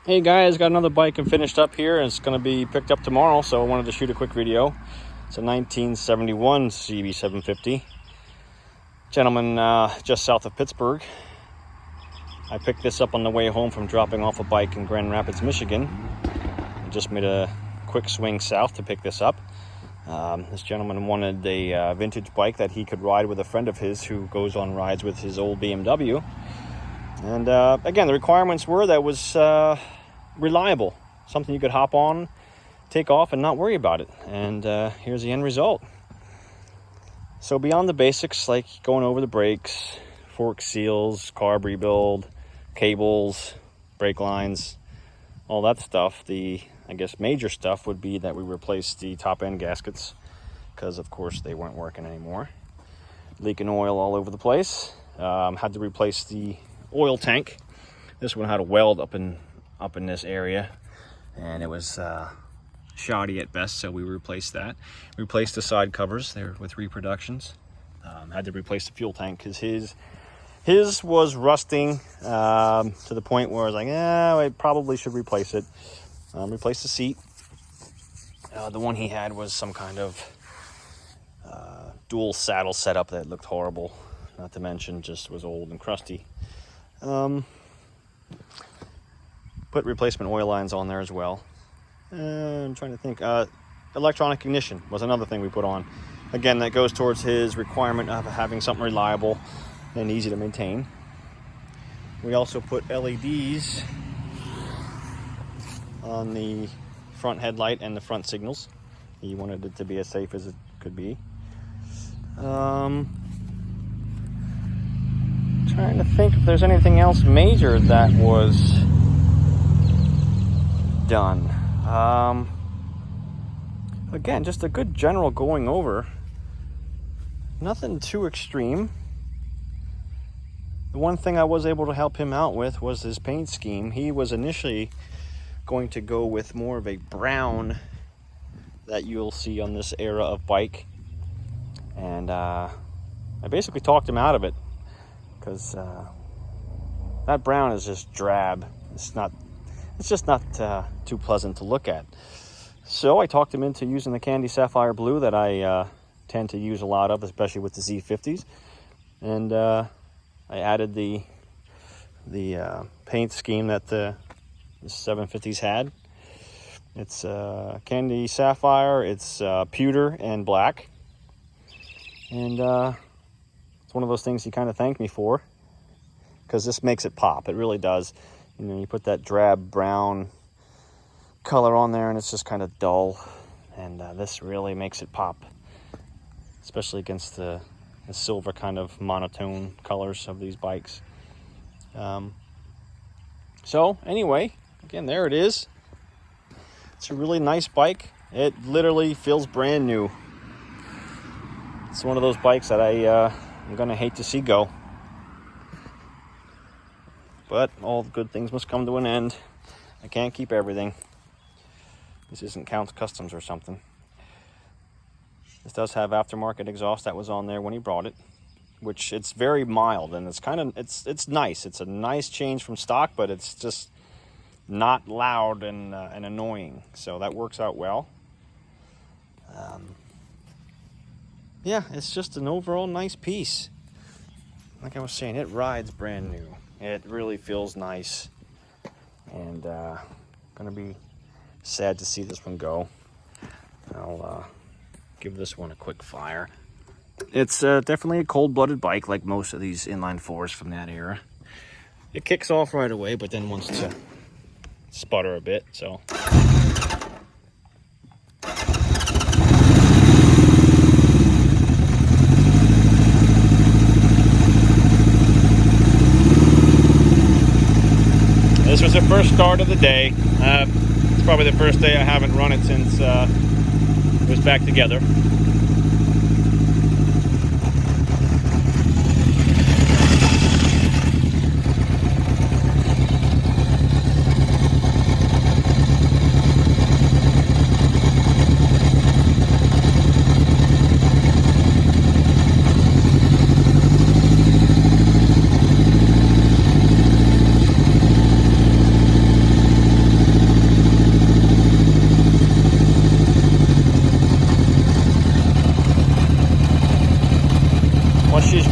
Hey guys, got another bike and finished up here, and it's going to be picked up tomorrow, so I wanted to shoot a quick video. It's a 1971 CB750. Gentleman just south of Pittsburgh. I picked this up on the way home from dropping off a bike in Grand Rapids, Michigan. I just made a quick swing south to pick this up. This gentleman wanted a vintage bike that he could ride with a friend of his who goes on rides with his old BMW. And again, the requirements were that it was reliable, something you could hop on, take off, and not worry about it. And here's the end result. So beyond the basics, like going over the brakes, fork seals, carb rebuild, cables, brake lines, all that stuff, the I guess major stuff would be that we replaced the top end gaskets, because of course they weren't working anymore. Leaking oil all over the place. Had to replace the oil tank. This one had a weld up in this area, and it was shoddy at best, so we replaced that. Replaced the side covers there with reproductions. Had to replace the fuel tank because his was rusting to the point where I was like, I probably should replace it. Replace the seat. The one he had was some kind of dual saddle setup that looked horrible, not to mention just was old and crusty. Put replacement oil lines on there as well. I'm trying to think. Electronic ignition was another thing we put on. Again, that goes towards his requirement of having something reliable and easy to maintain. We also put LEDs on the front headlight and the front signals. He wanted it to be as safe as it could be. Trying to think if there's anything else major that was done. Again, just a good general going over. Nothing too extreme. The one thing I was able to help him out with was his paint scheme. He was initially going to go with more of a brown that you'll see on this era of bike, and I basically talked him out of it, because that brown is just drab. It's just not too pleasant to look at. So I talked him into using the candy sapphire blue that I tend to use a lot of, especially with the Z50s. And I added the paint scheme that the 750s had. It's candy sapphire, it's pewter and black. And it's one of those things he kind of thanked me for, because this makes it pop. It really does. You know, you put that drab brown color on there and it's just kind of dull, and this really makes it pop, especially against the silver kind of monotone colors of these bikes. So anyway, again, there it is. It's a really nice bike. It literally feels brand new. It's one of those bikes that I'm gonna hate to see go. But all good things must come to an end. I can't keep everything. This isn't Count's Customs or something. This does have aftermarket exhaust that was on there when he brought it, which it's very mild, and it's kind of it's nice. It's a nice change from stock, but it's just not loud and annoying. So that works out well. Yeah, it's just an overall nice piece. Like I was saying, it rides brand new. It really feels nice, and gonna be sad to see this one go. I'll give this one a quick fire. It's definitely a cold-blooded bike, like most of these inline fours from that era. It kicks off right away, but then wants to sputter a bit, so. This was the first start of the day. It's probably the first day I haven't run it since it was back together.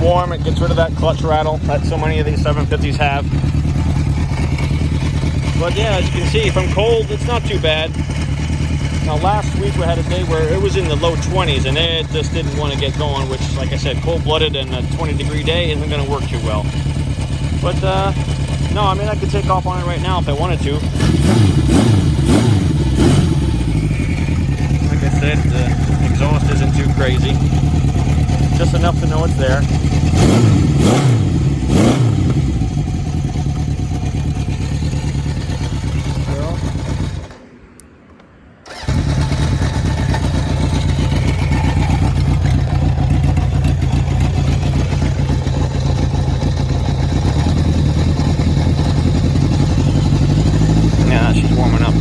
warm, it gets rid of that clutch rattle that so many of these 750s have. But yeah, as you can see, from cold, it's not too bad. Now last week we had a day where it was in the low 20s and it just didn't want to get going, which, like I said, cold-blooded and a 20-degree day isn't going to work too well. But no, I mean, I could take off on it right now if I wanted to. Like I said, the exhaust isn't too crazy. Just enough to know it's there. Yeah, she's warming up.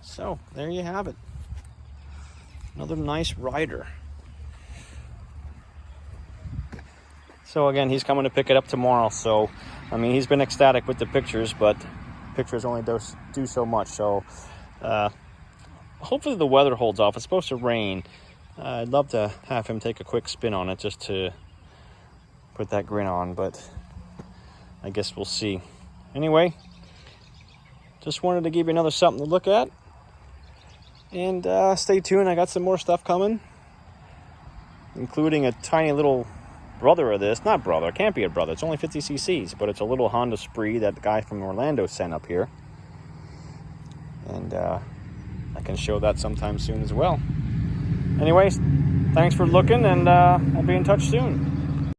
So, there you have it. Another nice rider. So again, he's coming to pick it up tomorrow. So, I mean, he's been ecstatic with the pictures, but pictures only do so much. So, hopefully the weather holds off. It's supposed to rain. I'd love to have him take a quick spin on it just to put that grin on, but I guess we'll see. Anyway, just wanted to give you another something to look at. And stay tuned, I got some more stuff coming, including a tiny little brother of this. Not brother, it can't be a brother, it's only 50 cc's, but it's a little Honda Spree that the guy from Orlando sent up here. And I can show that sometime soon as well. Anyways, thanks for looking, and I'll be in touch soon.